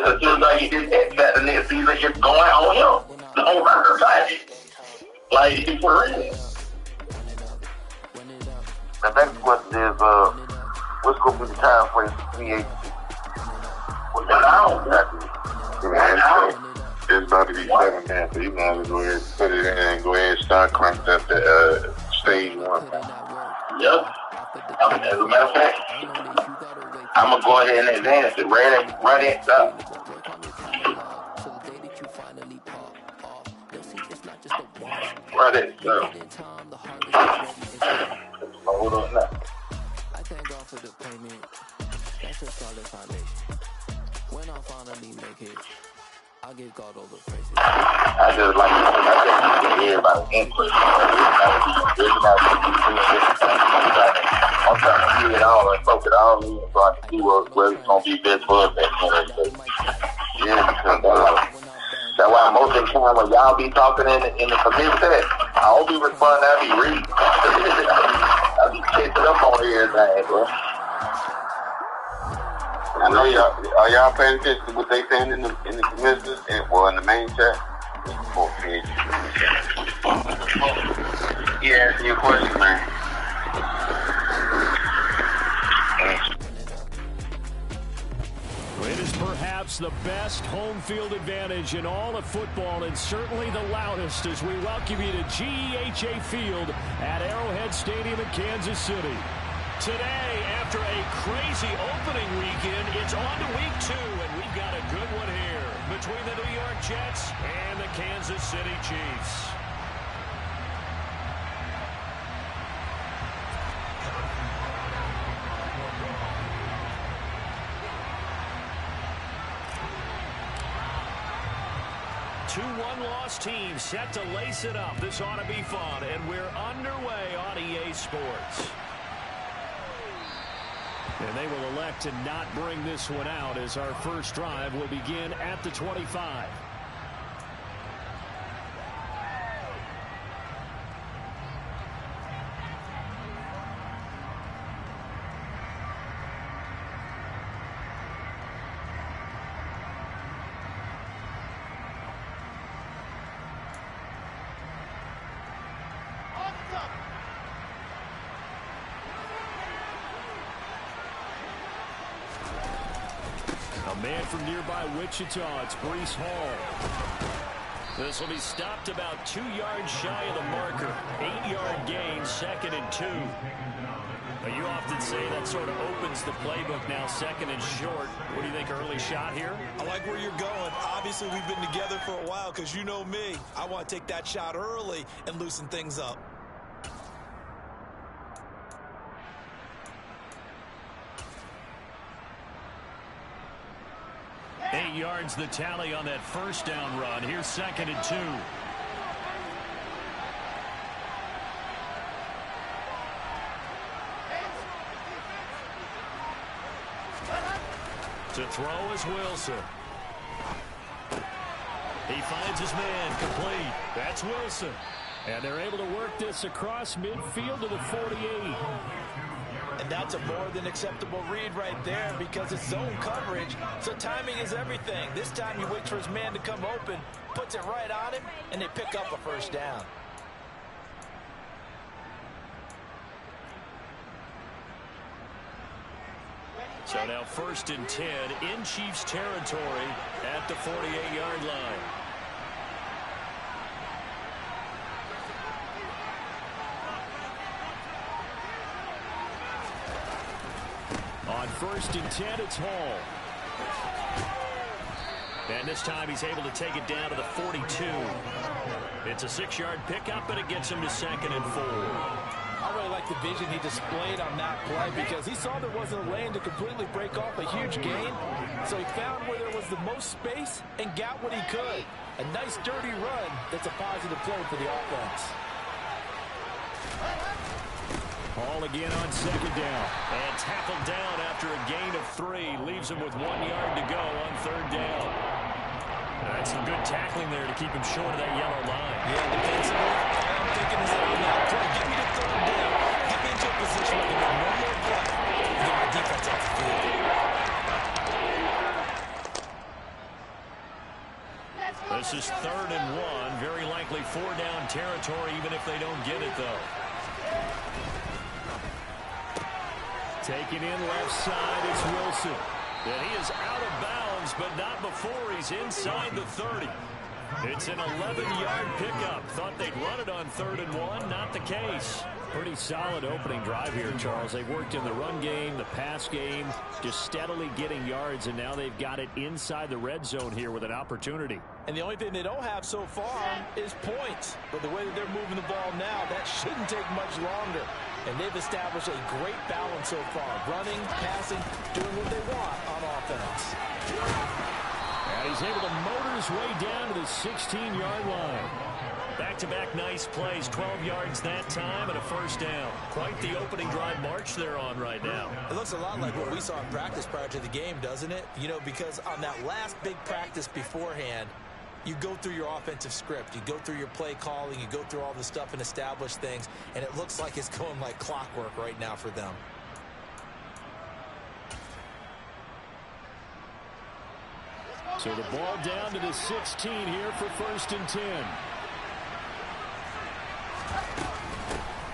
As soon as he did that, the next season, it's going on him. Don't worry about it. Like, for real. The next question is, what's going to be the time frame for free agency? It's about to be 7 man, so you might as well go ahead and put it in and go ahead and start cranking up the stage 1. Yep. As a matter of fact, I'm going to go ahead and advance it. Run it up. Run it up. Hold on now. I thank God for the payment. That's a solid foundation. When I finally make it, I'll give God all the praises. I just like to hear everybody's input. I'm trying to hear it all and soak it all in so I can see what's going to be best for us. Yeah, because that's why most of the time when y'all be talking in the committee set, I don't be responding, I be reading. I be catching up on everything, bro. I know y'all paying attention to what they saying in the commissioners or in the main chat? Yeah, answer your question, man. It is perhaps the best home field advantage in all of football and certainly the loudest as we welcome you to GEHA Field at Arrowhead Stadium in Kansas City. Today, after a crazy opening weekend, it's on to week 2, and we've got a good one here between the New York Jets and the Kansas City Chiefs. Two one-loss teams set to lace it up. This ought to be fun, and we're underway on EA Sports. And they will elect to not bring this one out as our first drive will begin at the 25. Man from nearby Wichita, it's Breece Hall. This will be stopped about 2 yards shy of the marker. 8-yard gain, 2nd and 2. Now, you often say that sort of opens the playbook now, 2nd and short. What do you think, early shot here? I like where you're going. Obviously, we've been together for a while because you know me. I want to take that shot early and loosen things up. 8 yards the tally on that first down run. Here's 2nd and 2. To throw is Wilson. He finds his man complete. That's Wilson. And they're able to work this across midfield to the 48. And that's a more than acceptable read right there because it's zone coverage, so timing is everything. This time he waits for his man to come open, puts it right on him, and they pick up a first down. So now 1st and 10 in Chiefs territory at the 48-yard line. On 1st and 10, it's Hall. And this time he's able to take it down to the 42. It's a 6-yard pickup, and it gets him to 2nd and 4. I really like the vision he displayed on that play because he saw there wasn't a lane to completely break off a huge gain. So he found where there was the most space and got what he could. A nice dirty run that's a positive play for the offense. Hall again on 2nd down. And tackled down after a gain of 3. Leaves him with 1 yard to go on 3rd down. That's some good tackling there to keep him short of that yellow line. Yeah, defensively, I'm thinking is on that play. Get me to 3rd down. Get me into a position where I can make one more play and get my defense off the field. This is 3rd and 1. Very likely 4-down territory, even if they don't get it, though. Taking in left side, it's Wilson. And he is out of bounds, but not before he's inside the 30. It's an 11-yard pickup. Thought they'd run it on 3rd and 1. Not the case. Pretty solid opening drive here, Charles. They've worked in the run game, the pass game, just steadily getting yards, and now they've got it inside the red zone here with an opportunity. And the only thing they don't have so far is points. But the way that they're moving the ball now, that shouldn't take much longer. And they've established a great balance so far. Running, passing, doing what they want on offense. And he's able to motor his way down to the 16-yard line. Back-to-back nice plays, 12 yards that time and a 1st down. Quite the opening drive march they're on right now. It looks a lot like what we saw in practice prior to the game, doesn't it? You know, because on that last big practice beforehand, you go through your offensive script. You go through your play calling. You go through all the stuff and establish things. And it looks like it's going like clockwork right now for them. So the ball down to the 16 here for 1st and 10.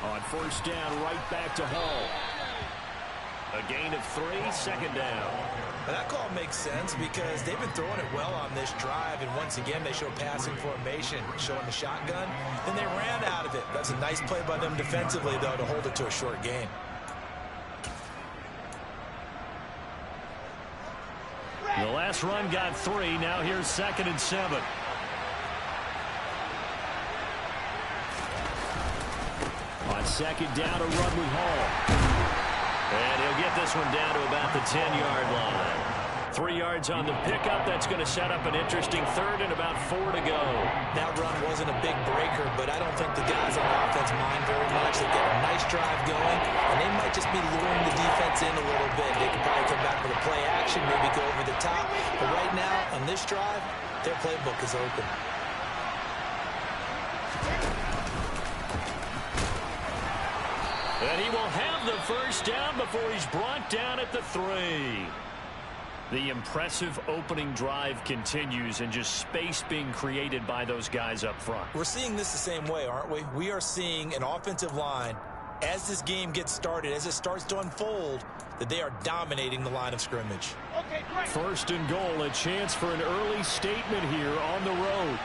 On 1st down, right back to Hall. A gain of 3, 2nd down. And that call makes sense because they've been throwing it well on this drive. And once again, they show passing formation, showing the shotgun. Then they ran out of it. That's a nice play by them defensively, though, to hold it to a short gain. The last run got 3. Now here's 2nd and 7. On 2nd down, a run with Hall. And he'll get this one down to about the 10-yard line. 3 yards on the pickup. That's going to set up an interesting 3rd and about 4 to go. That run wasn't a big breaker, but I don't think the guys on offense mind very much. They've got a nice drive going, and they might just be luring the defense in a little bit. They could probably come back with a play action, maybe go over the top. But right now, on this drive, their playbook is open. And he will have the 1st down before he's brought down at the 3. The impressive opening drive continues, and just space being created by those guys up front. We're seeing this the same way, aren't we? We are seeing an offensive line, as this game gets started, as it starts to unfold, that they are dominating the line of scrimmage. Okay, great. 1st and goal, a chance for an early statement here on the road.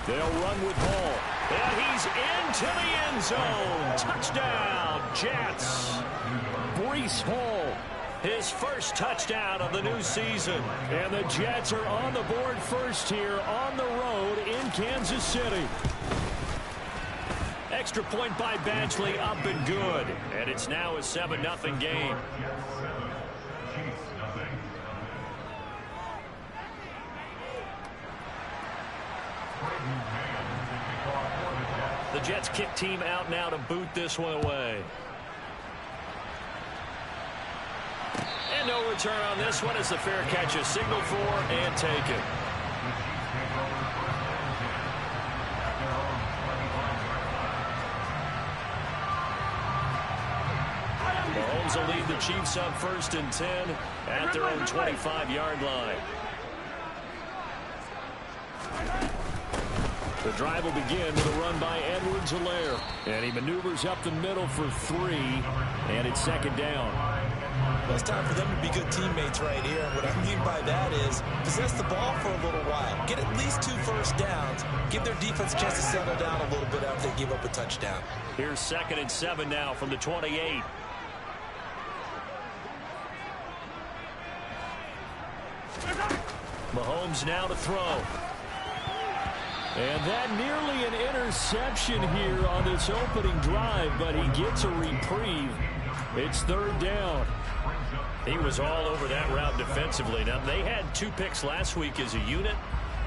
They'll run with Hall. And he's into the end zone. Touchdown, Jets. Breece Hall, his 1st touchdown of the new season. And the Jets are on the board first here on the road in Kansas City. Extra point by Badgley, up and good. And it's now a 7-0 game. The Jets kick team out now to boot this one away. And no return on this one as the fair catch is signaled for and taken. Mahomes will lead the Chiefs up 1st and 10 at their own 25-yard line. The drive will begin with a run by Edwards-Helaire. And he maneuvers up the middle for 3. And it's 2nd down. Well, it's time for them to be good teammates right here. And what I mean by that is possess the ball for a little while. Get at least 2 first downs. Give their defense a chance to settle down a little bit after they give up a touchdown. Here's 2nd and 7 now from the 28. Mahomes now to throw. And that nearly an interception here on this opening drive, but he gets a reprieve. It's 3rd down. He was all over that route defensively. Now, they had 2 picks last week as a unit.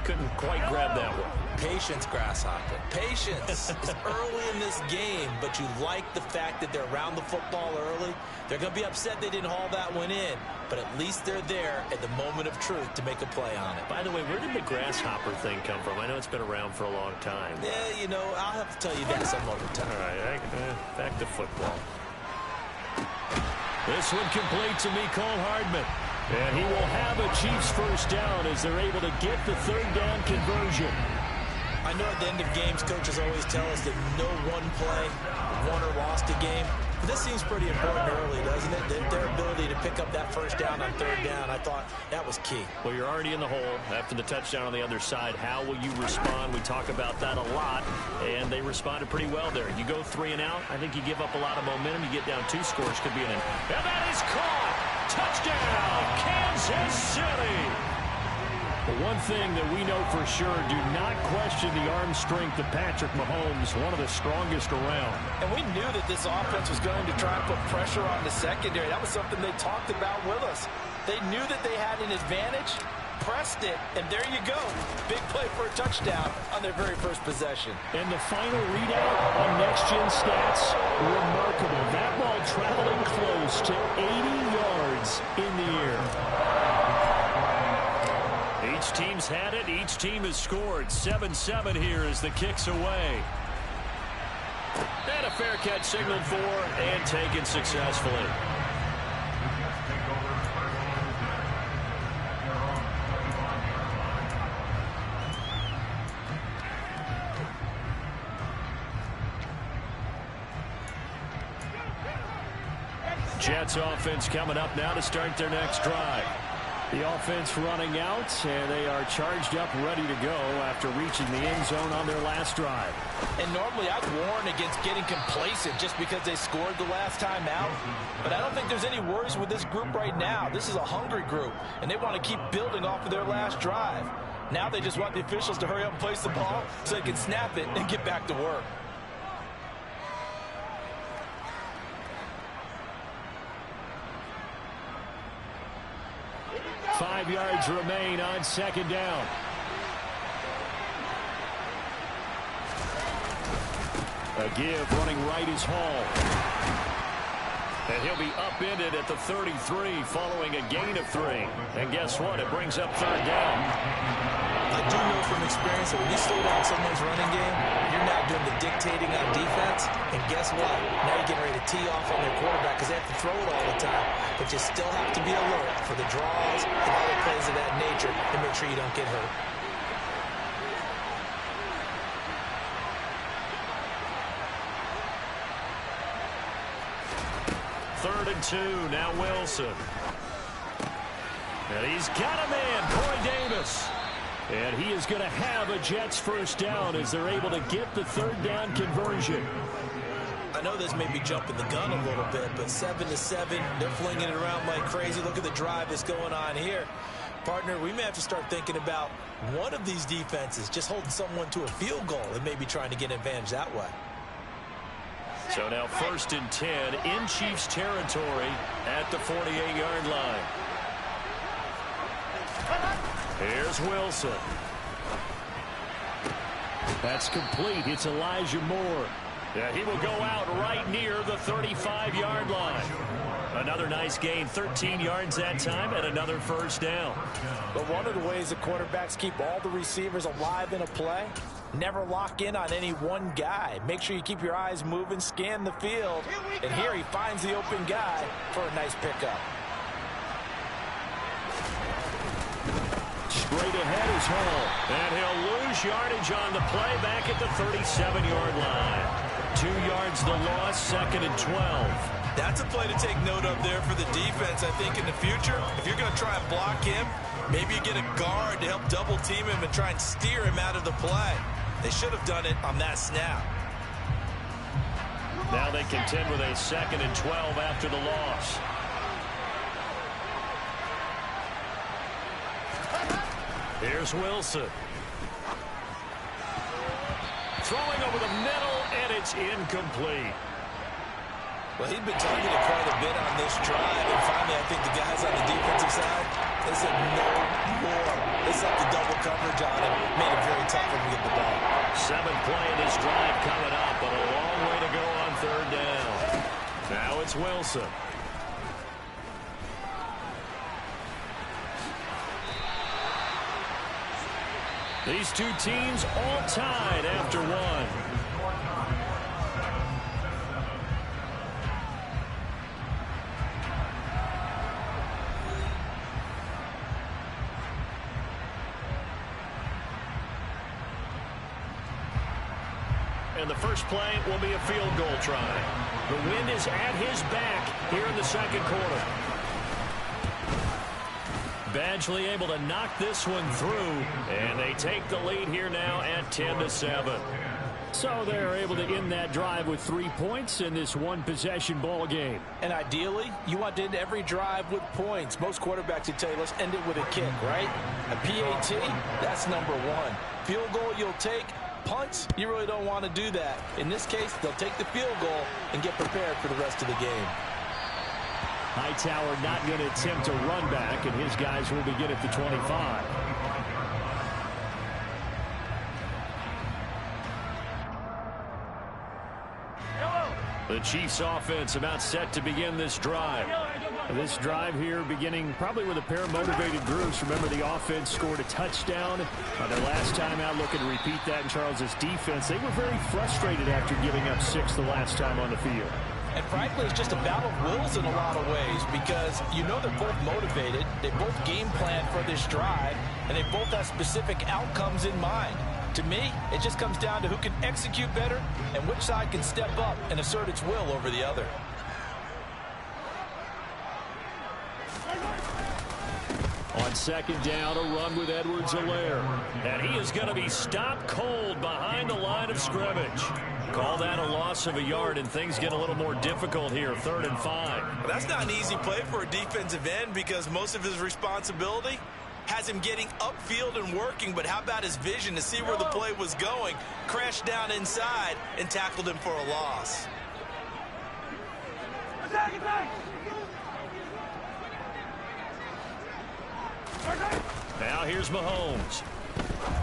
Couldn't quite grab that one. Patience, Grasshopper. Patience. It's early in this game, but you like the fact that they're around the football early. They're going to be upset they didn't haul that one in, but at least they're there at the moment of truth to make a play on it. By the way, where did the grasshopper thing come from? I know it's been around for a long time. Yeah, you know, I'll have to tell you that some other time. All right, back to football. This one complete to Mecole Hardman. And he will have a Chiefs first down as they're able to get the third down conversion. I know at the end of games, coaches always tell us that no one play won or lost a game. But this seems pretty important early, doesn't it? Their ability to pick up that first down on third down, I thought that was key. Well, you're already in the hole after the touchdown on the other side. How will you respond? We talk about that a lot, and they responded pretty well there. You go 3 and out, I think you give up a lot of momentum. You get down 2 scores, could be an end. And that is caught! Touchdown, Kansas City! But one thing that we know for sure, do not question the arm strength of Patrick Mahomes, one of the strongest around. And we knew that this offense was going to try and put pressure on the secondary. That was something they talked about with us. They knew that they had an advantage, pressed it, and there you go. Big play for a touchdown on their very first possession. And the final readout on next-gen stats, remarkable. That ball traveling close to 80 yards in the air. Each team's had it. Each team has scored. 7-7 here as the kick's away. And a fair catch signaled for and taken successfully. Jets offense coming up now to start their next drive. The offense running out, and they are charged up, ready to go after reaching the end zone on their last drive. And normally I'd warn against getting complacent just because they scored the last time out. But I don't think there's any worries with this group right now. This is a hungry group, and they want to keep building off of their last drive. Now they just want the officials to hurry up and place the ball so they can snap it and get back to work. Five yards remain on second down. A give running right is Hall. And he'll be upended at the 33 following a gain of 3. And guess what? It brings up third down. I do know from experience that when you slow down someone's running game, you're now doing the dictating on defense. And guess what? Now you're getting ready to tee off on their quarterback because they have to throw it all the time. But you still have to be alert for the draws and other plays of that nature and make sure you don't get hurt. Third and 2, now Wilson. And he's got a man, Corey Davis. And he is going to have a Jets first down as they're able to get the third down conversion. I know this may be jumping the gun a little bit, but 7-7, they're flinging it around like crazy. Look at the drive that's going on here. Partner, we may have to start thinking about one of these defenses just holding someone to a field goal and maybe trying to get an advantage that way. So now first and 10 in Chiefs territory at the 48-yard line. Here's Wilson. That's complete. It's Elijah Moore. Yeah, he will go out right near the 35-yard line. Another nice gain, 13 yards that time, and another first down. But one of the ways the quarterbacks keep all the receivers alive in a play, never lock in on any one guy. Make sure you keep your eyes moving, scan the field, and here he finds the open guy for a nice pickup. Straight ahead is Hall, and he'll lose yardage on the play back at the 37-yard line. 2 yards the loss, second and 12. That's a play to take note of there for the defense. I think in the future, if you're going to try and block him, maybe you get a guard to help double team him and try and steer him out of the play. They should have done it on that snap. Now they contend with a second and 12 after the loss. Here's Wilson. Throwing over the middle, and it's incomplete. Well, he'd been targeted quite a bit on this drive, and finally I think the guys on the defensive side, they said no more. They set the double coverage on him, made it very tough for him to get the ball. 7th play in this drive coming up, but a long way to go on third down. Now it's Wilson. These two teams all tied after one. and the first play will be a field goal try. The wind is at his back here in the second quarter. Badgley able to knock this one through, and they take the lead here now at 10-7. So they're able to end that drive with 3 points in this one-possession ball game. And ideally, you want to end every drive with points. Most quarterbacks would tell you, let's end it with a kick, right? A PAT, that's number one. Field goal you'll take. Punts, you really don't want to do that. In this case, they'll take the field goal and get prepared for the rest of the game. Hightower not going to attempt a run back, and his guys will begin at the 25. The Chiefs offense about set to begin this drive. This drive here beginning probably with a pair of motivated groups. Remember, the offense scored a touchdown their last time out. Looking to repeat that in Charles's defense. They were very frustrated after giving up 6 the last time on the field. And frankly, it's just a battle of wills in a lot of ways because you know they're both motivated. They both game plan for this drive, and they both have specific outcomes in mind. To me, it just comes down to who can execute better and which side can step up and assert its will over the other. On second down, a run with Edwards-Helaire. And he is going to be stopped cold behind the line of scrimmage. Call that a loss of a yard, and things get a little more difficult here, 3rd and 5. Well, that's not an easy play for a defensive end because most of his responsibility has him getting upfield and working, but how about his vision to see where the play was going, crashed down inside, and tackled him for a loss. Now here's Mahomes.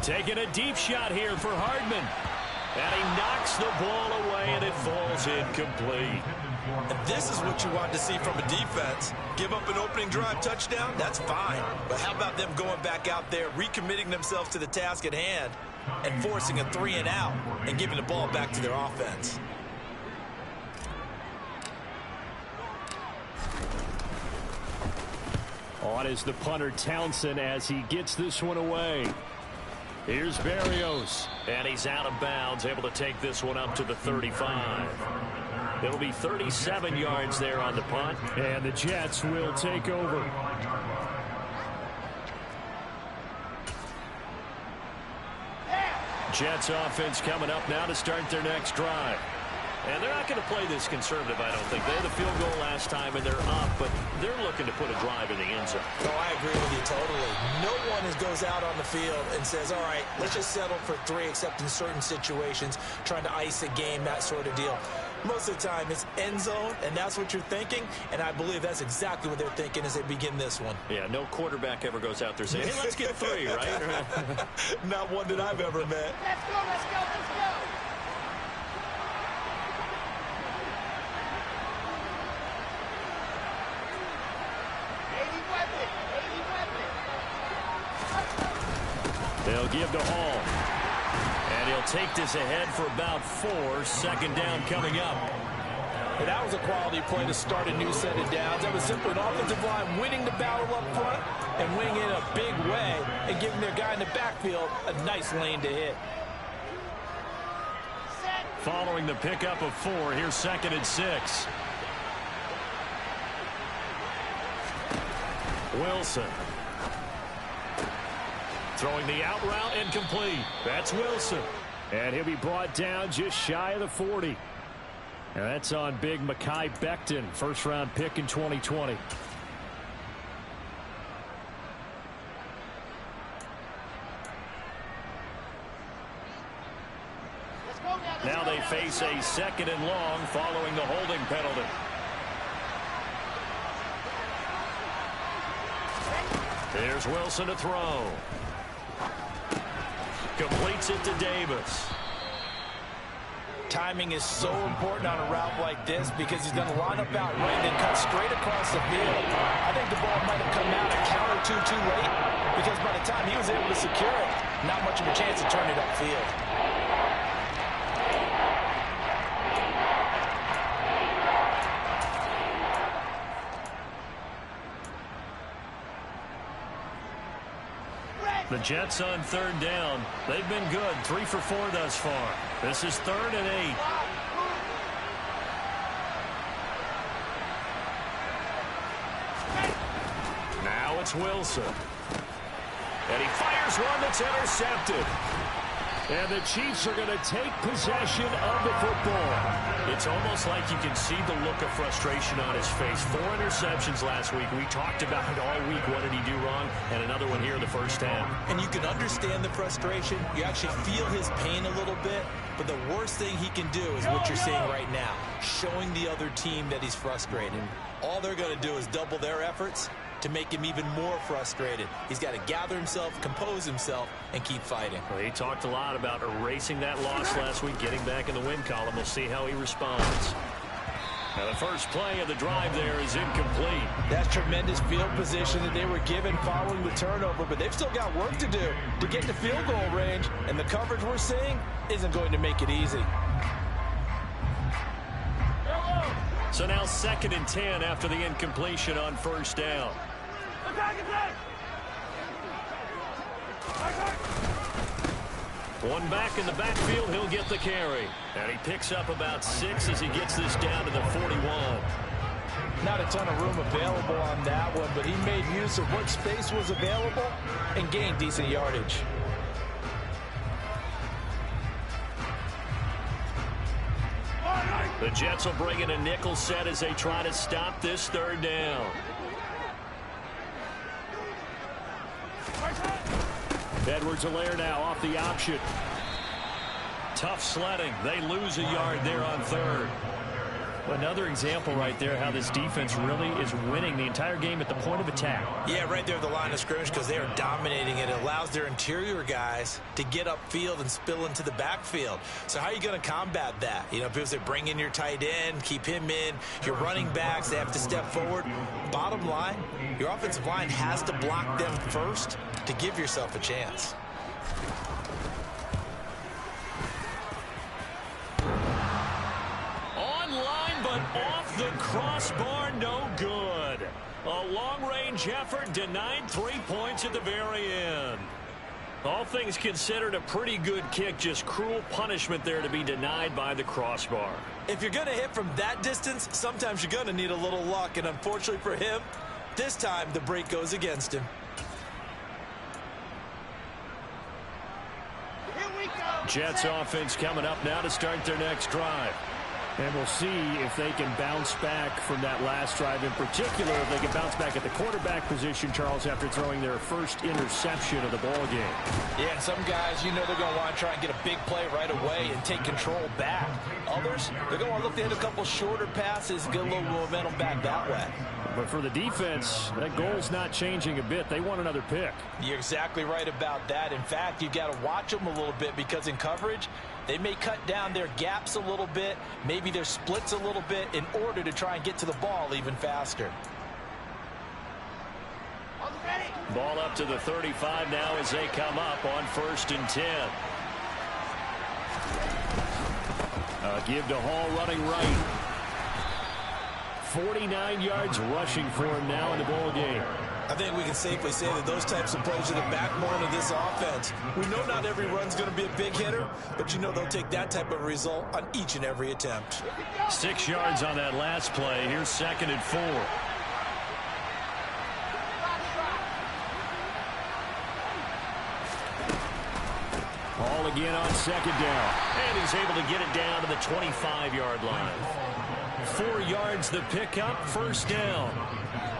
Taking a deep shot here for Hardman. And he knocks the ball away, and it falls incomplete. And this is what you want to see from a defense. Give up an opening drive touchdown, that's fine. But how about them going back out there, recommitting themselves to the task at hand, and forcing a 3 and out, and giving the ball back to their offense. On is the punter Townsend as he gets this one away. Here's Berrios, and he's out of bounds, able to take this one up to the 35. It'll be 37 yards there on the punt, and the Jets will take over. Jets offense coming up now to start their next drive. And they're not going to play this conservative, I don't think. They had the field goal last time, and they're up, but they're looking to put a drive in the end zone. Oh, I agree with you totally. No one goes out on the field and says, all right, let's just settle for 3, except in certain situations, trying to ice a game, that sort of deal. Most of the time, it's end zone, and that's what you're thinking, and I believe that's exactly what they're thinking as they begin this one. Yeah, no quarterback ever goes out there saying, hey, let's get 3, right? Not one that I've ever met. Let's go, let's go, let's go. They'll give to Hall. And he'll take this ahead for about 4. 2nd down coming up. And that was a quality play to start a new set of downs. That was simply an offensive line winning the battle up front and winning in a big way and giving their guy in the backfield a nice lane to hit. Following the pickup of 4, here's 2nd and 6. Wilson. Throwing the out route and complete. That's Wilson. And he'll be brought down just shy of the 40. And that's on big Mekhi Becton, first-round pick in 2020. Now they face a 2nd and long following the holding penalty. There's Wilson to throw. Completes it to Davis. Timing is so important on a route like this because he's going to line up out right and then cut straight across the field. I think the ball might have come out a count or two too late because by the time he was able to secure it, not much of a chance to turn it upfield. The Jets on 3rd down. They've been good. 3 for 4 thus far. This is 3rd and 8. Now it's Wilson. And he fires one that's intercepted. And the Chiefs are going to take possession of the football. It's almost like you can see the look of frustration on his face. 4 interceptions last week. We talked about it all week. What did he do wrong? And another one here in the first half. And you can understand the frustration. You actually feel his pain a little bit. But the worst thing he can do is what you're seeing right now, showing the other team that he's frustrated. All they're going to do is double their efforts to make him even more frustrated. He's got to gather himself, compose himself, and keep fighting. Well, he talked a lot about erasing that loss last week, getting back in the win column. We'll see how he responds. Now the first play of the drive there is incomplete. That's tremendous field position that they were given following the turnover, but they've still got work to do to get to field goal range, and the coverage we're seeing isn't going to make it easy. So now 2nd and 10 after the incompletion on 1st down. One back in the backfield, he'll get the carry. And he picks up about 6 as he gets this down to the 41. Not a ton of room available on that one, but he made use of what space was available and gained decent yardage. The Jets will bring in a nickel set as they try to stop this 3rd down. Edwards-Helaire now off the option. Tough sledding. They lose a yard there on 3rd. Another example right there how this defense really is winning the entire game at the point of attack. Yeah, right there at the line of scrimmage because they are dominating it. It allows their interior guys to get upfield and spill into the backfield. So how are you going to combat that? You know, because they bring in your tight end, keep him in. Your running backs, they have to step forward. Bottom line, your offensive line has to block them first to give yourself a chance. Off the crossbar, no good. A long-range effort denied 3 points at the very end. All things considered, a pretty good kick, just cruel punishment there to be denied by the crossbar. If you're going to hit from that distance, sometimes you're going to need a little luck, and unfortunately for him, this time the break goes against him. Jets offense coming up now to start their next drive. And we'll see if they can bounce back from that last drive, in particular, if they can bounce back at the quarterback position, Charles, after throwing their first interception of the ball game. Yeah, some guys, you know they're going to want to try and get a big play right away and take control back. Others, they're going to want to look to hit a couple shorter passes, get a little momentum back that way. But for the defense, that goal's not changing a bit. They want another pick. You're exactly right about that. In fact, you've got to watch them a little bit because in coverage, they may cut down their gaps a little bit, maybe their splits a little bit in order to try and get to the ball even faster. Ball up to the 35 now as they come up on 1st and 10. Give to Hall running right. 49 yards rushing for him now in the ball game. I think we can safely say that those types of plays are the backbone of this offense. We know not every run's going to be a big hitter, but you know they'll take that type of result on each and every attempt. 6 yards on that last play. Here's 2nd and 4. Hall again on 2nd down. And he's able to get it down to the 25-yard line. 4 yards the pickup, 1st down.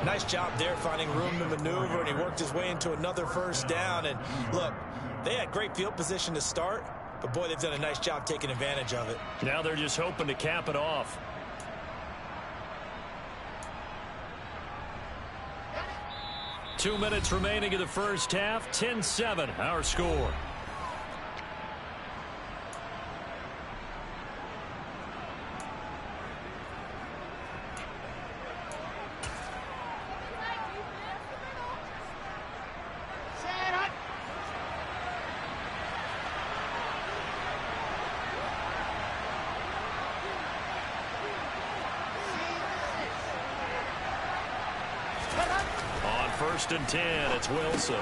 Nice job there finding room to maneuver, and he worked his way into another 1st down. And look, they had great field position to start, but boy, they've done a nice job taking advantage of it. Now they're just hoping to cap it off. Two minutes remaining in the first half. 10-7, our score. 1st and 10. It's Wilson.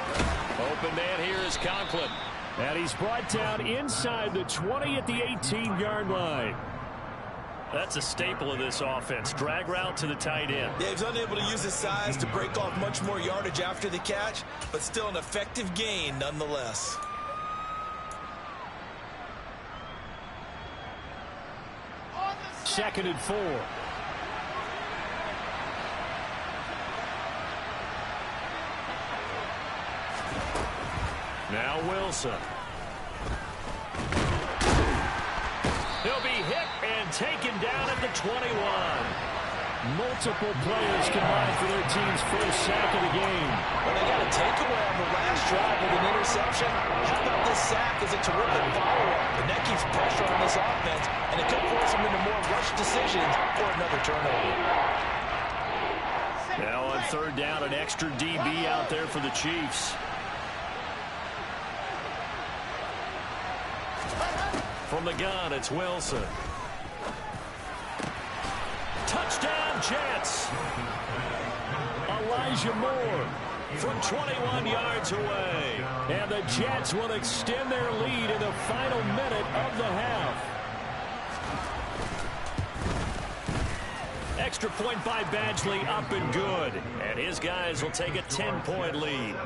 Open man here is Conklin. And he's brought down inside the 20 at the 18-yard line. That's a staple of this offense. Drag route to the tight end. Yeah, he's unable to use his size to break off much more yardage after the catch, but still an effective gain nonetheless. Second and 4. Now Wilson. He'll be hit and taken down at the 21. Multiple players combined for their team's first sack of the game. Well, they got a takeaway on the last drive with an interception. How about this sack as a terrific follow-up? And that keeps pressure on this offense, and it could force them into more rush decisions or another turnover. Now on 3rd down, an extra DB out there for the Chiefs. From the gun, it's Wilson. Touchdown, Jets. Elijah Moore from 21 yards away. And the Jets will extend their lead in the final minute of the half. Extra point by Badgley, up and good. And his guys will take a 10-point lead.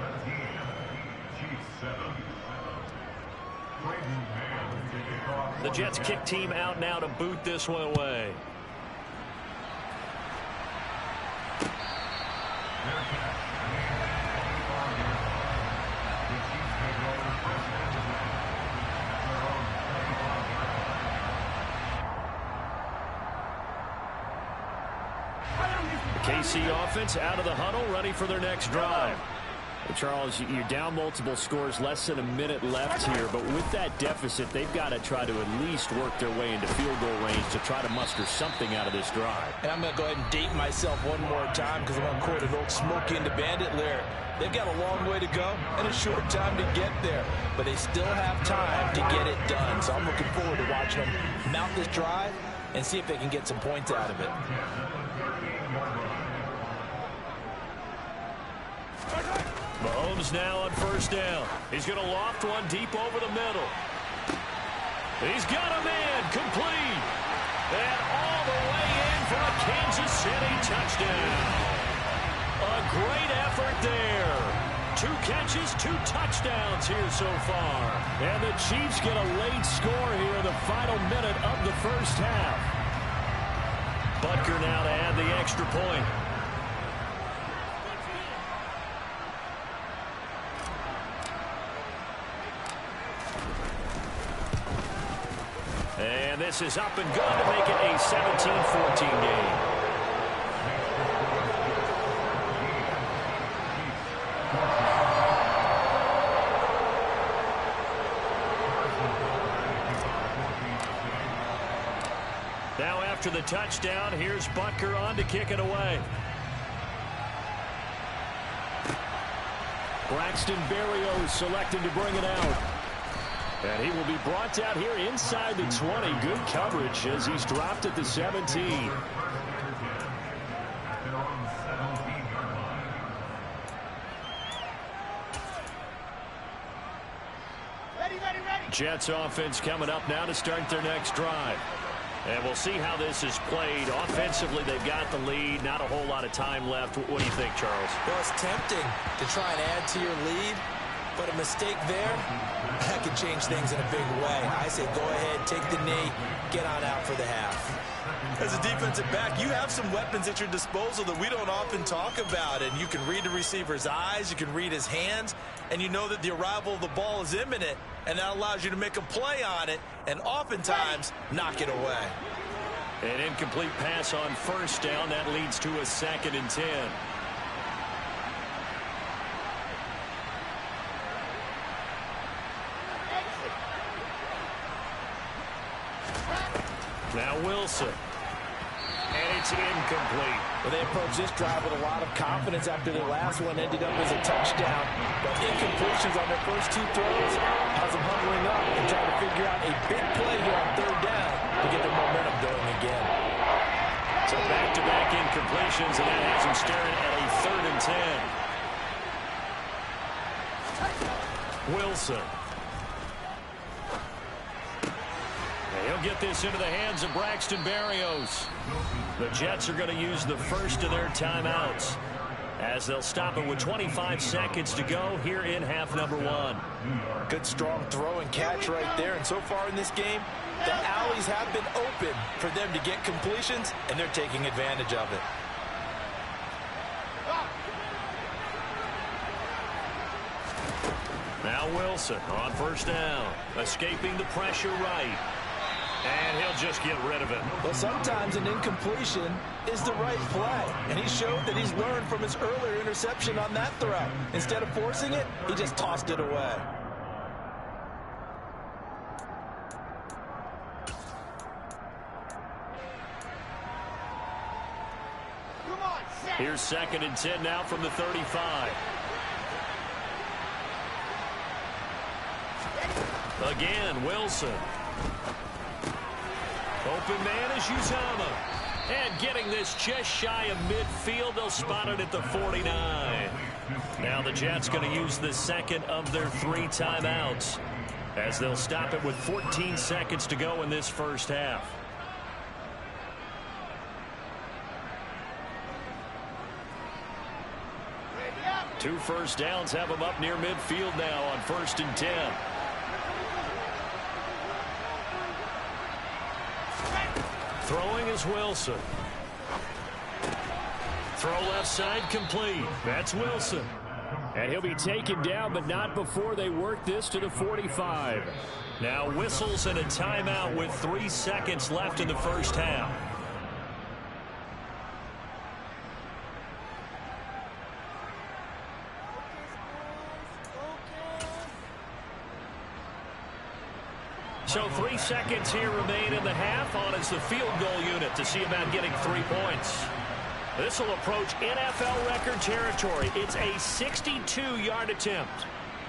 The Jets kick team out now to boot this one away. The KC offense out of the huddle, ready for their next drive. Charles, you're down multiple scores, less than a minute left here, but with that deficit, they've got to try to at least work their way into field goal range to try to muster something out of this drive. And I'm going to go ahead and date myself one more time because I'm going to quote an old Smokey and the Bandit lyric. They've got a long way to go and a short time to get there, but they still have time to get it done. So I'm looking forward to watching them mount this drive and see if they can get some points out of it. Mahomes now on 1st down. He's going to loft one deep over the middle. He's got a man complete. And all the way in for a Kansas City touchdown. A great effort there. 2 catches, 2 touchdowns here so far. And the Chiefs get a late score here in the final minute of the first half. Butker now to add the extra point. And this is up and good to make it a 17-14 game. Now after the touchdown, here's Butker on to kick it away. Braxton Berrios selected to bring it out. And he will be brought out here inside the 20. Good coverage as he's dropped at the 17. Jets offense coming up now to start their next drive. And we'll see how this is played. Offensively, they've got the lead. Not a whole lot of time left. What do you think, Charles? Well, it's tempting to try and add to your lead, but a mistake there, that could change things in a big way. I say go ahead, take the knee, get on out for the half. As a defensive back, you have some weapons at your disposal that we don't often talk about, and you can read the receiver's eyes, you can read his hands, and you know that the arrival of the ball is imminent, and that allows you to make a play on it and oftentimes knock it away. An incomplete pass on 1st down. That leads to a 2nd and 10. Now Wilson. And it's incomplete. Well, they approached this drive with a lot of confidence after their last one ended up as a touchdown. But incompletions on their first 2 throws has them huddling up and trying to figure out a big play here on 3rd down to get their momentum going again. So back-to-back incompletions, and that has them staring at a 3rd and 10. Wilson. And he'll get this into the hands of Braxton Berrios. The Jets are going to use the first of their timeouts as they'll stop it with 25 seconds to go here in half number one. Good strong throw and catch right there. And so far in this game, the alleys have been open for them to get completions, and they're taking advantage of it. Now Wilson on first down, escaping the pressure right. And he'll just get rid of it. Well, sometimes an incompletion is the right play. And he showed that he's learned from his earlier interception on that throw. Instead of forcing it, he just tossed it away. Here's 2nd and 10 now from the 35. Again, Wilson. Open man is Uzama. And getting this just shy of midfield, they'll spot it at the 49. Now the Jets going to use the second of their 3 timeouts as they'll stop it with 14 seconds to go in this first half. Two first downs have them up near midfield now on 1st and 10. Throwing is Wilson. Throw left side complete. That's Wilson. And he'll be taken down, but not before they work this to the 45. Now whistles and a timeout with 3 seconds left in the first half. So 3 seconds here remain in the half on as the field goal unit to see about getting 3 points. This will approach NFL record territory. It's a 62-yard attempt.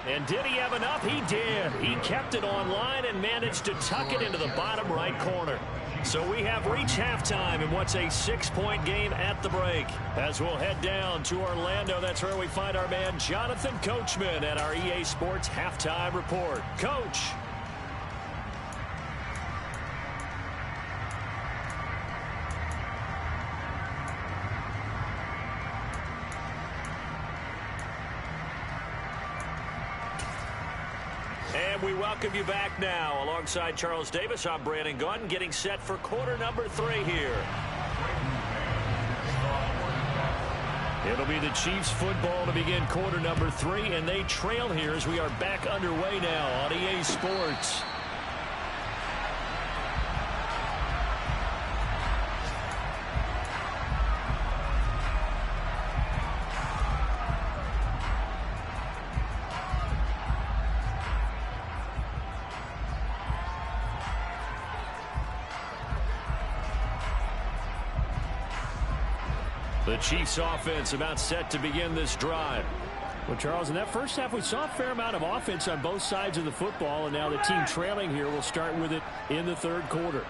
And did he have enough? He did. He kept it on line and managed to tuck it into the bottom right corner. So we have reached halftime in what's a 6-point game at the break. As we'll head down to Orlando, that's where we find our man Jonathan Coachman at our EA Sports Halftime Report. Coach. And we welcome you back now. Alongside Charles Davis, I'm Brandon Gaudin, getting set for quarter number 3 here. It'll be the Chiefs football to begin quarter number 3, and they trail here as we are back underway now on EA Sports. The Chiefs offense about set to begin this drive. Well, Charles, in that first half, we saw a fair amount of offense on both sides of the football, and now the team trailing here will start with it in the third quarter.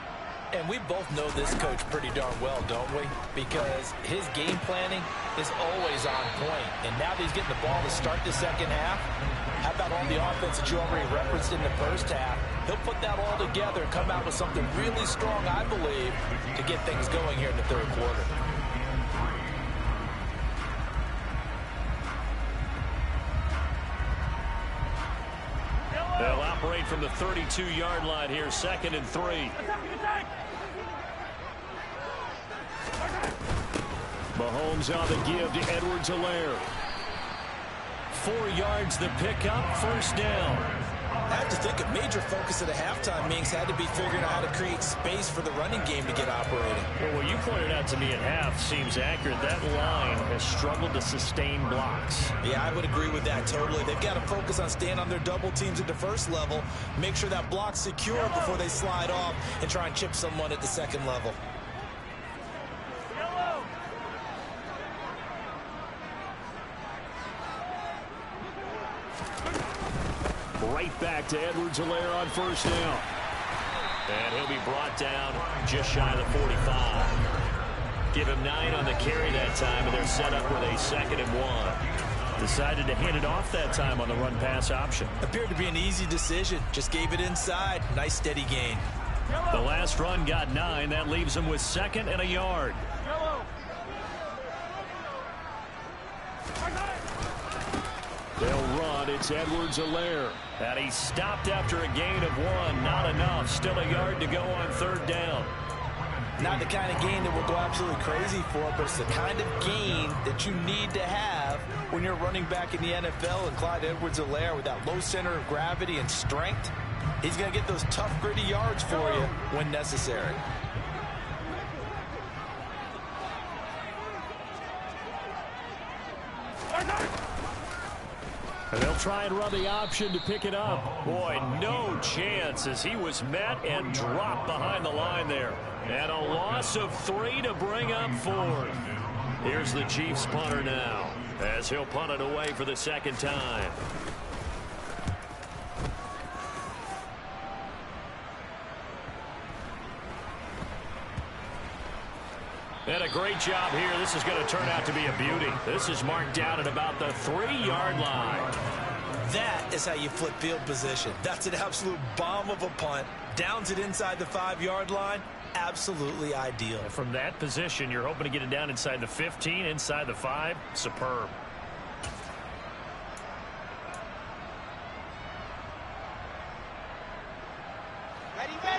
And we both know this coach pretty darn well, don't we? Because his game planning is always on point. And now that he's getting the ball to start the second half, how about all the offense that you already referenced in the first half? He'll put that all together and come out with something really strong, I believe, to get things going here in the third quarter. They'll operate from the 32-yard line here, 2nd and 3. Mahomes on the give to Edwards-Helaire. 4 yards the pickup, first down. I have to think a major focus of the halftime meetings had to be figuring out how to create space for the running game to get operating. Well, what you pointed out to me at half seems accurate. That line has struggled to sustain blocks. Yeah, I would agree with that totally. They've got to focus on staying on their double teams at the first level, make sure that block's secure before they slide off and try and chip someone at the second level. Right back to Edwards-Helaire on first down. And he'll be brought down just shy of the 45. Give him 9 on the carry that time, and they're set up with a 2nd and 1. Decided to hand it off that time on the run-pass option. Appeared to be an easy decision. Just gave it inside. Nice steady gain. The last run got 9. That leaves him with 2nd and a yard. They'll run. It's Edwards-Helaire. And he stopped after a gain of 1. Not enough. Still a yard to go on 3rd down. Not the kind of gain that we'll go absolutely crazy for, but it's the kind of gain that you need to have when you're running back in the NFL. And Clyde Edwards-Helaire, with that low center of gravity and strength, he's going to get those tough, gritty yards for you when necessary. And they'll try and run the option to pick it up. Boy, no chance as he was met and dropped behind the line there. And a loss of 3 to bring up 4. Here's the Chiefs punter now as he'll punt it away for the 2nd time. And a great job here. This is going to turn out to be a beauty. This is marked out at about the 3-yard line. That is how you flip field position. That's an absolute bomb of a punt. Downs it inside the 5-yard line. Absolutely ideal. And from that position, you're hoping to get it down inside the 15, inside the 5. Superb.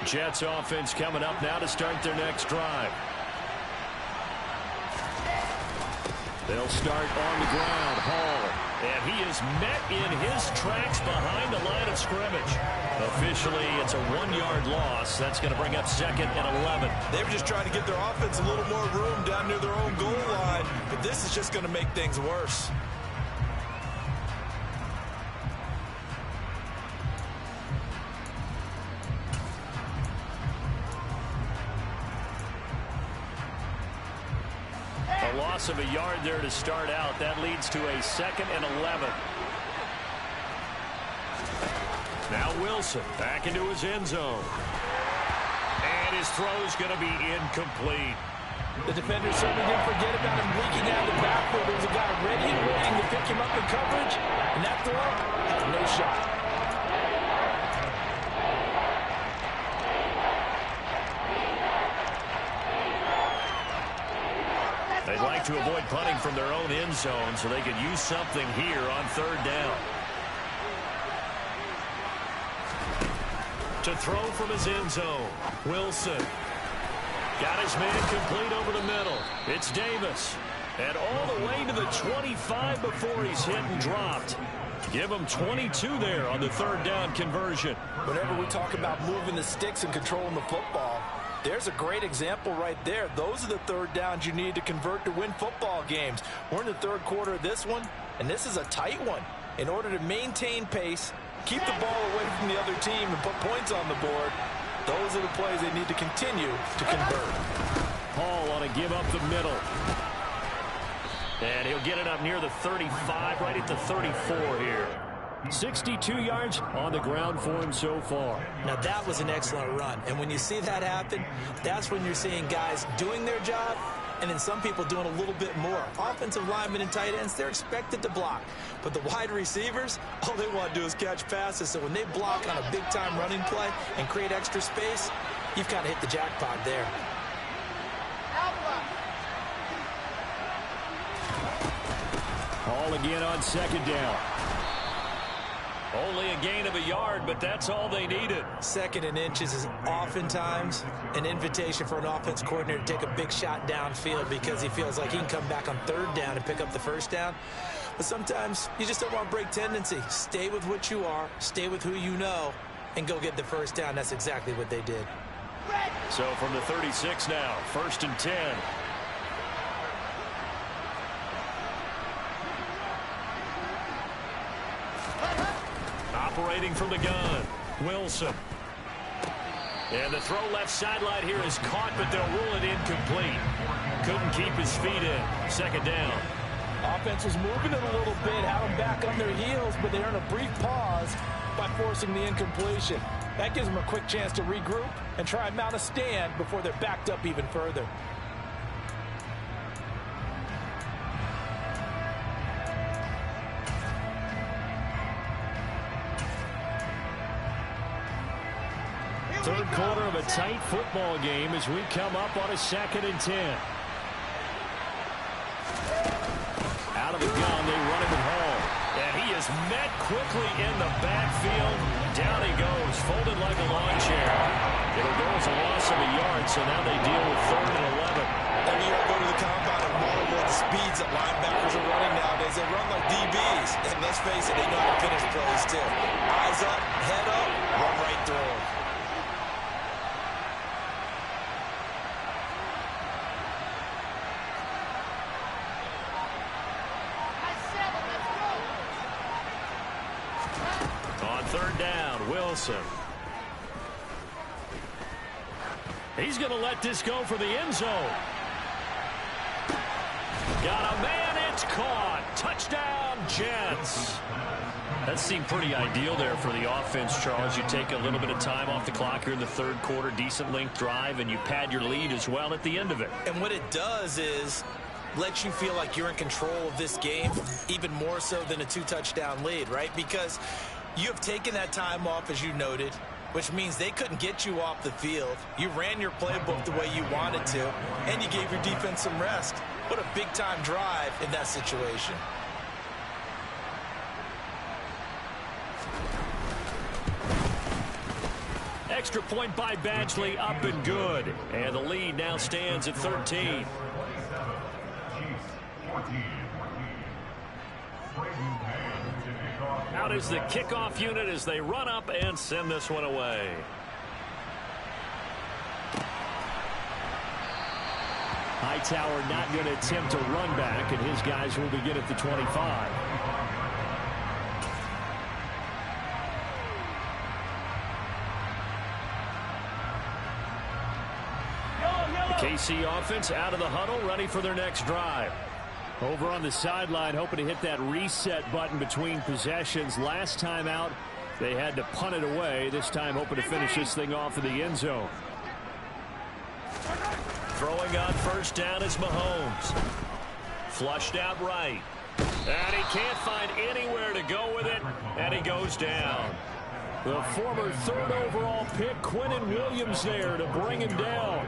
Jets offense coming up now to start their next drive. They'll start on the ground. Hall. And he is met in his tracks behind the line of scrimmage. Officially, it's a 1-yard loss. That's going to bring up 2nd and 11. They were just trying to give their offense a little more room down near their own goal line. But this is just going to make things worse. A loss of a yard there to start out. That leads to a 2nd and 11. Now Wilson back into his end zone. And his throw's going to be incomplete. The defender certainly didn't forget about him leaking out of the backfield. There was a guy ready and waiting to pick him up in coverage. And that throw, no shot. They'd like to avoid punting from their own end zone so they could use something here on 3rd down. To throw from his end zone, Wilson. Got his man complete over the middle. It's Davis. And all the way to the 25 before he's hit and dropped. Give him 22 there on the 3rd down conversion. Whenever we talk about moving the sticks and controlling the football, there's a great example right there. Those are the 3rd downs you need to convert to win football games. We're in the 3rd quarter of this one, and this is a tight one. In order to maintain pace, keep the ball away from the other team, and put points on the board, those are the plays they need to continue to convert. Hall on a give up the middle. And he'll get it up near the 35, right at the 34 here. 62 yards on the ground for him so far. Now that was an excellent run. And when you see that happen, that's when you're seeing guys doing their job and then some people doing a little bit more. Offensive linemen and tight ends, they're expected to block. But the wide receivers, all they want to do is catch passes. So when they block on a big-time running play and create extra space, you've kind of hit the jackpot there. Hall again on 2nd down. Only a gain of a yard, but that's all they needed. 2nd and inches is oftentimes an invitation for an offense coordinator to take a big shot downfield because he feels like he can come back on 3rd down and pick up the 1st down. But sometimes you just don't want to break tendency. Stay with what you are, stay with who you know, and go get the 1st down. That's exactly what they did. So from the 36 now, 1st and 10. Operating from the gun, Wilson. And the throw left sideline here is caught, but they'll rule it incomplete. Couldn't keep his feet in. 2nd down. Offense was moving it a little bit, had them back on their heels, but they earned a brief pause by forcing the incompletion. That gives them a quick chance to regroup and try and mount a stand before they're backed up even further. Third quarter of a tight football game as we come up on a 2nd and 10. Out of the gun, they run him at home. And he is met quickly in the backfield. Down he goes, folded like a lawn chair. It'll go as a loss of a yard, so now they deal with 3rd and 11. And you go to the combine and monitor the speeds that linebackers are running nowadays. They run like DBs. And let's face it, they know how to finish plays too. Eyes up, head up, run right through them. On 3rd down, Wilson. He's going to let this go for the end zone. Got a man, it's caught. Touchdown, Jets. That seemed pretty ideal there for the offense, Charles. You take a little bit of time off the clock here in the 3rd quarter, decent length drive, and you pad your lead as well at the end of it. And what it does is let you feel like you're in control of this game, even more so than a 2-touchdown lead, right? Because you have taken that time off, as you noted, which means they couldn't get you off the field. You ran your playbook the way you wanted to, and you gave your defense some rest. What a big-time drive in that situation. Extra point by Badgley, up and good. And the lead now stands at 13. Out is the kickoff unit as they run up and send this one away. Hightower not going to attempt to run back, and his guys will begin at the 25. The KC offense out of the huddle, ready for their next drive. Over on the sideline, hoping to hit that reset button between possessions. Last time out, they had to punt it away. This time, hoping to finish this thing off in the end zone. Throwing on 1st down is Mahomes. Flushed out right. And he can't find anywhere to go with it, and he goes down. The former 3rd overall pick, Quinnen Williams, there to bring him down.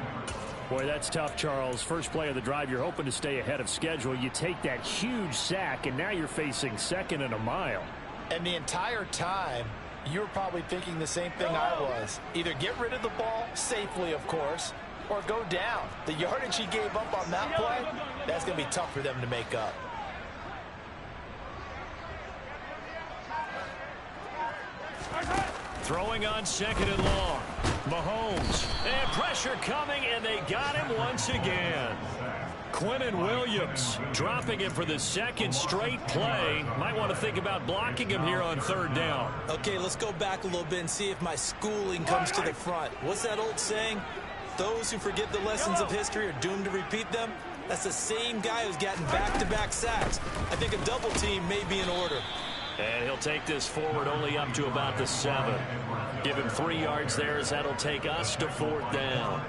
Boy, that's tough, Charles. First play of the drive, you're hoping to stay ahead of schedule. You take that huge sack, and now you're facing 2nd and a mile. And the entire time, you were probably thinking the same thing I was. Either get rid of the ball, safely, of course, or go down. The yardage he gave up on that play, that's going to be tough for them to make up. Throwing on 2nd and long. Mahomes. And pressure coming, and they got him once again. Quinnen Williams dropping him for the 2nd straight play. Might want to think about blocking him here on 3rd down. Okay, let's go back a little bit and see if my schooling comes to the front. What's that old saying? Those who forget the lessons of history are doomed to repeat them. That's the same guy who's gotten back-to-back sacks. I think a double team may be in order. And he'll take this forward only up to about the 7. Give him 3 yards there as that'll take us to 4th down.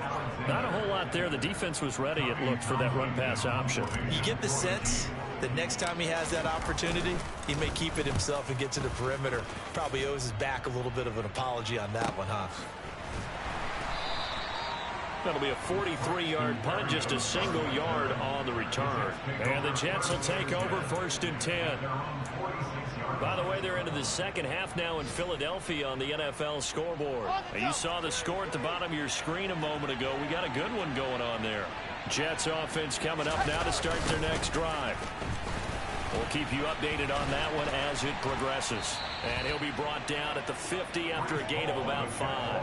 Not a whole lot there. The defense was ready, it looked, for that run-pass option. You get the sense that next time he has that opportunity, he may keep it himself and get to the perimeter. Probably owes his back a little bit of an apology on that one, huh? That'll be a 43-yard punt, just a single yard on the return. And the Jets will take over 1st and 10. By the way, they're into the 2nd half now in Philadelphia on the NFL scoreboard. You saw the score at the bottom of your screen a moment ago. We got a good one going on there. Jets offense coming up now to start their next drive. We'll keep you updated on that one as it progresses. And he'll be brought down at the 50 after a gain of about 5.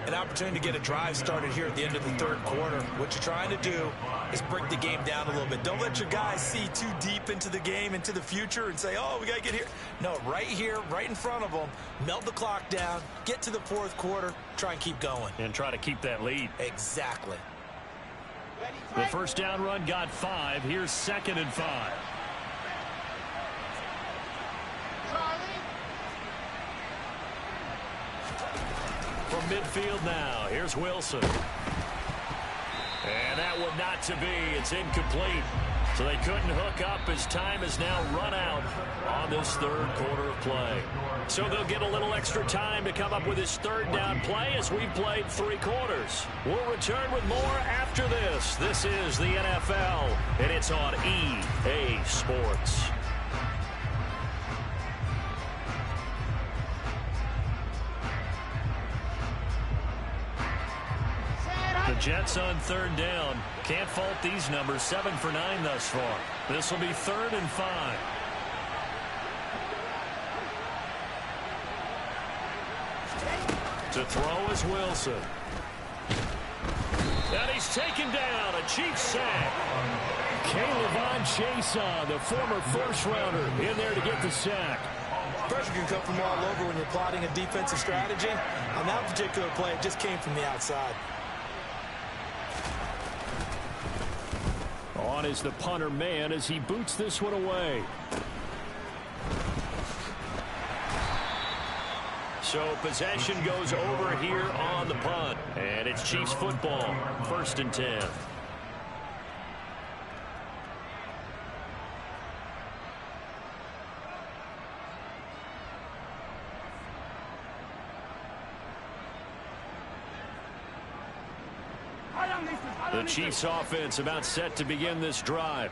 An opportunity to get a drive started here at the end of the 3rd quarter. What you're trying to do is break the game down a little bit. Don't let your guys see too deep into the game, into the future, and say, oh, we got to get here. No, right here, right in front of them, melt the clock down, get to the 4th quarter, try and keep going. And try to keep that lead. Exactly. The 1st down run got 5. Here's 2nd and 5. From midfield now, here's Wilson. And that one not to be. It's incomplete. So they couldn't hook up as time is now run out on this 3rd quarter of play. So they'll get a little extra time to come up with his third down play as we've played 3 quarters. We'll return with more after this. This is the NFL, and it's on EA Sports. The Jets on 3rd down. Can't fault these numbers. 7 for 9 thus far. This will be 3rd and 5. To throw is Wilson. And he's taken down. A Chiefs sack. K'Lavon Chaisson, the former first-rounder, in there to get the sack. Pressure can come from all over when you're plotting a defensive strategy. On that particular play, it just came from the outside. On is the punter man as he boots this one away. So possession goes over here on the punt. And it's Chiefs football. 1st and 10. The Chiefs offense about set to begin this drive.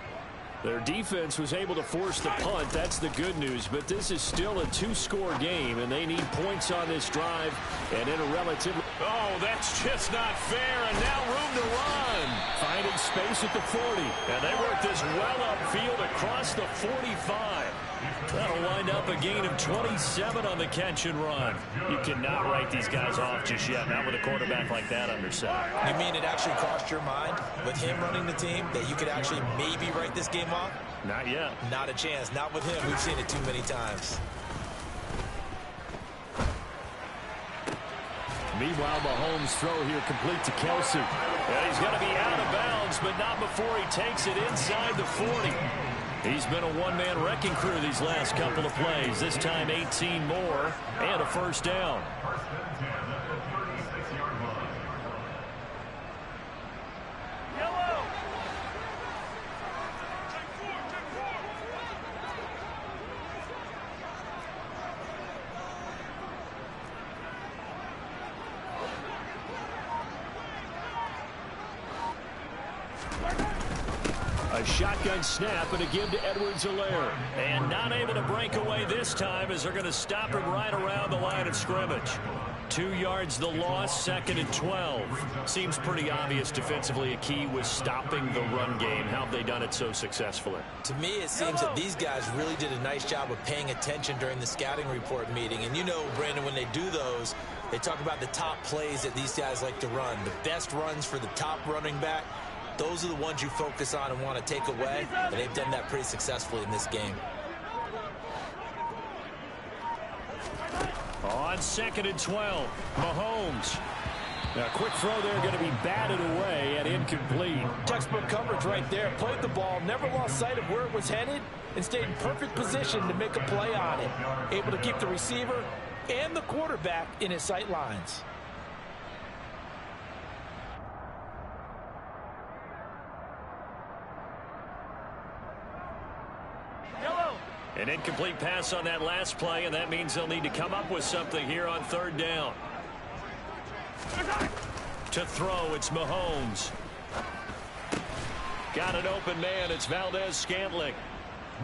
Their defense was able to force the punt. That's the good news. But this is still a 2-score game, and they need points on this drive. And in a relatively... Oh, that's just not fair. And now room to run. Finding space at the 40. And they work this well upfield across the 45. That'll wind up a gain of 27 on the catch and run. You cannot write these guys off just yet, not with a quarterback like that under center. You mean it actually crossed your mind with him running the team that you could actually maybe write this game off? Not yet. Not a chance. Not with him. We've seen it too many times. Meanwhile, Mahomes' throw here complete to Kelsey. And he's going to be out of bounds, but not before he takes it inside the 40. He's been a one-man wrecking crew these last couple of plays. This time 18 more and a first down. A shotgun snap and a give to Edwards-Helaire. And not able to break away this time as they're going to stop him right around the line of scrimmage. 2 yards the loss, 2nd and 12. Seems pretty obvious defensively a key was stopping the run game. How have they done it so successfully? To me, it seems that these guys really did a nice job of paying attention during the scouting report meeting. And you know, Brandon, when they do those, they talk about the top plays that these guys like to run. The best runs for the top running back. Those are the ones you focus on and want to take away, and they've done that pretty successfully in this game. On 2nd and 12, Mahomes. A quick throw there going to be batted away and incomplete. Textbook coverage right there. Played the ball, never lost sight of where it was headed, and stayed in perfect position to make a play on it. Able to keep the receiver and the quarterback in his sight lines. An incomplete pass on that last play, and that means they'll need to come up with something here on 3rd down. To throw, it's Mahomes. Got an open man, it's Valdez-Scantling.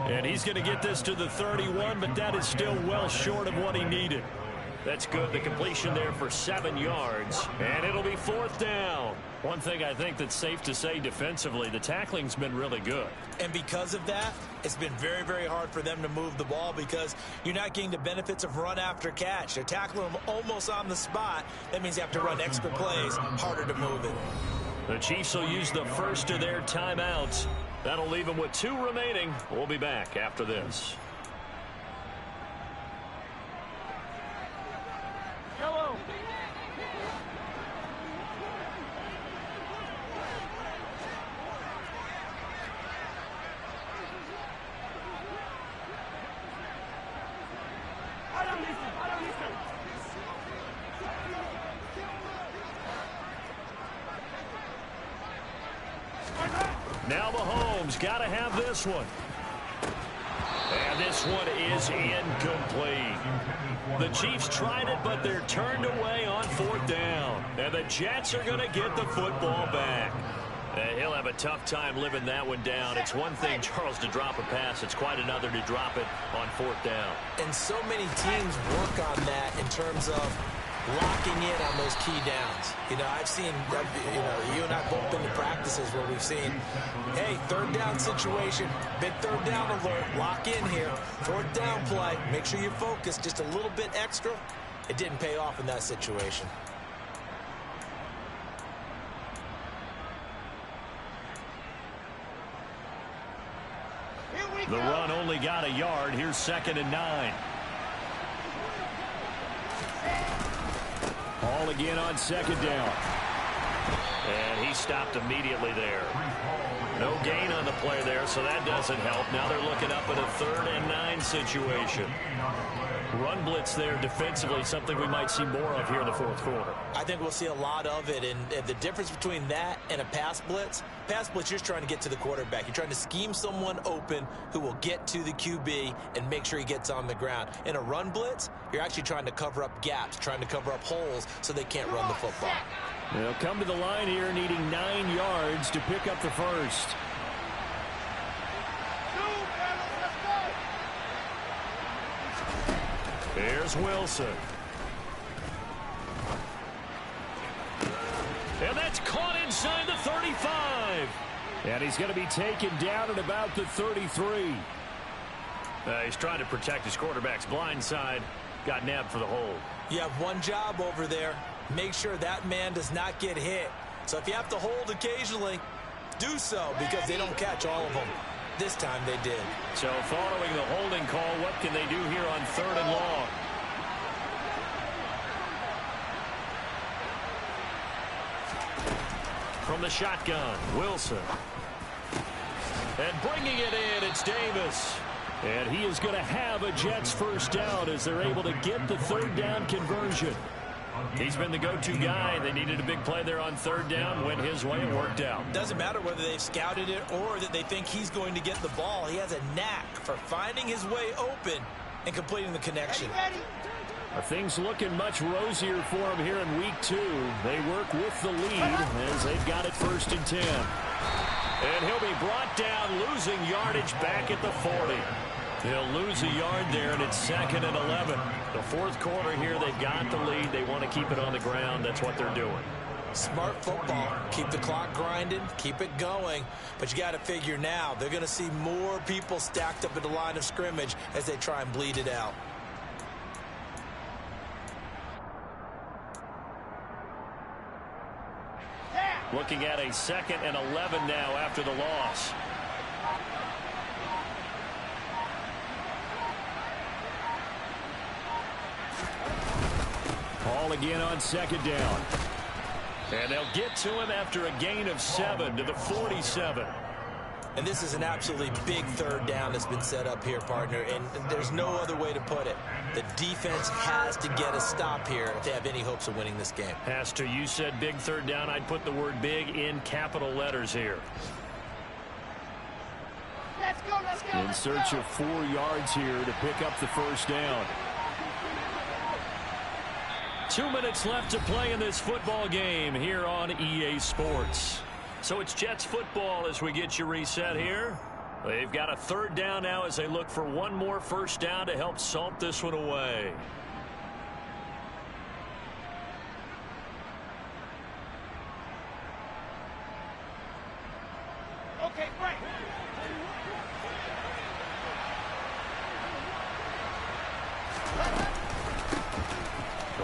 And he's going to get this to the 31, but that is still well short of what he needed. That's good. The completion there for 7 yards. And it'll be 4th down. One thing I think that's safe to say defensively, the tackling's been really good. And because of that, it's been very, very hard for them to move the ball because you're not getting the benefits of run after catch. They're tackling them almost on the spot. That means you have to run extra plays, harder to move it. The Chiefs will use the first of their timeouts. That'll leave them with 2 remaining. We'll be back after this. Now Mahomes got to have this one. And this one is incomplete. The Chiefs tried it, but they're turned away on 4th down. And the Jets are going to get the football back. He'll have a tough time living that one down. It's one thing, Charles, to drop a pass. It's quite another to drop it on 4th down. And so many teams work on that in terms of locking in on those key downs. You know, I've seen, you and I both been to practices where we've seen, hey, 3rd down situation, big 3rd down alert, lock in here, 4th down play, make sure you focus just a little bit extra. It didn't pay off in that situation. The run only got a yard. Here's 2nd and 9. Ball again on 2nd down. And he stopped immediately there. No gain on the play there, so that doesn't help. Now they're looking up at a 3rd and 9 situation. Run blitz there defensively, something we might see more of here in the 4th quarter. I think we'll see a lot of it, and the difference between that and a pass blitz, you're just trying to get to the quarterback. You're trying to scheme someone open who will get to the QB and make sure he gets on the ground. In a run blitz, you're actually trying to cover up gaps, trying to cover up holes so they can't run the football. They'll come to the line here needing 9 yards to pick up the first. Here's Wilson. And that's caught inside the 35. And he's going to be taken down at about the 33. He's trying to protect his quarterback's blind side. Got nabbed for the hold. You have one job over there. Make sure that man does not get hit. So if you have to hold occasionally, do so because they don't catch all of them. This time they did. So following the holding call, what can they do here on 3rd and long? From the shotgun, Wilson. And bringing it in, it's Davis. And he is going to have a Jets first down as they're able to get the 3rd down conversion. He's been the go-to guy. They needed a big play there on 3rd down. Went his way and worked out. Doesn't matter whether they've scouted it or that they think he's going to get the ball. He has a knack for finding his way open and completing the connection. Things looking much rosier for him here in week 2. They work with the lead as they've got it 1st and 10. And he'll be brought down, losing yardage back at the 40. He'll lose a yard there, and it's 2nd and 11. The 4th quarter here, they've got the lead. They want to keep it on the ground. That's what they're doing. Smart football. Keep the clock grinding. Keep it going. But you got to figure now, they're going to see more people stacked up at the line of scrimmage as they try and bleed it out. Looking at a 2nd and 11 now after the loss. Ball again on 2nd down. And they'll get to him after a gain of 7 to the 47. And this is an absolutely big 3rd down that's been set up here, partner, and there's no other way to put it. The defense has to get a stop here if they have any hopes of winning this game. Has to. You said big 3rd down. I'd put the word big in capital letters here. Let's go. In search of 4 yards here to pick up the first down. 2 minutes left to play in this football game here on EA Sports. So it's Jets football as we get you reset here. They've got a 3rd down now as they look for one more first down to help salt this one away. Okay, break.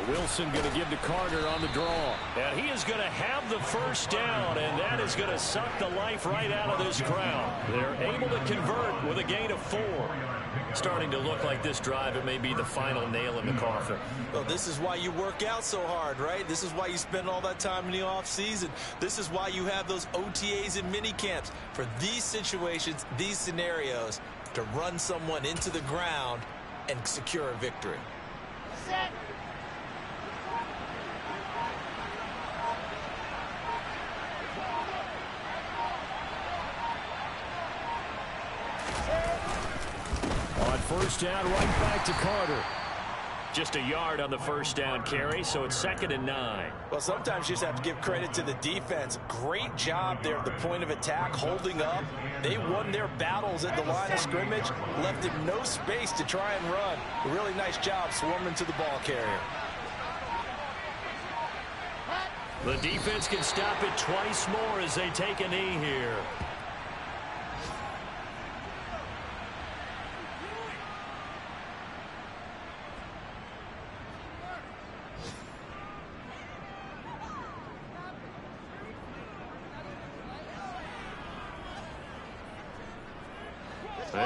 Wilson going to give to Carter on the draw. And he is going to have the first down, and that is going to suck the life right out of this crowd. They're able to convert with a gain of 4. Starting to look like this drive, it may be the final nail in the coffin. Well, this is why you work out so hard, right? This is why you spend all that time in the offseason. This is why you have those OTAs and mini camps. For these situations, these scenarios, to run someone into the ground and secure a victory. Set. First down, right back to Carter. Just a yard on the first down carry, so it's 2nd and 9. Well, sometimes you just have to give credit to the defense. Great job there at the point of attack, holding up. They won their battles at the line of scrimmage, left him no space to try and run. A really nice job swarming to the ball carrier. The defense can stop it twice more as they take a knee here.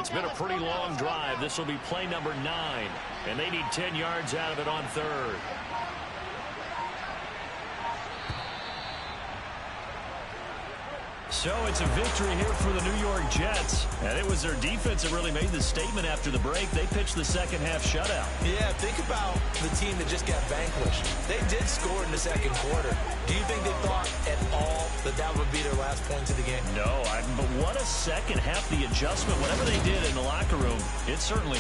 It's been a pretty long drive. This will be play number 9, and they need 10 yards out of it on 3rd. So it's a victory here for the New York Jets. And it was their defense that really made the statement after the break. They pitched the second half shutout. Yeah, think about the team that just got vanquished. They did score in the second quarter. Do you think they thought at all that that would be their last points of the game? No, but what a second half, the adjustment, whatever they did in the locker room, it certainly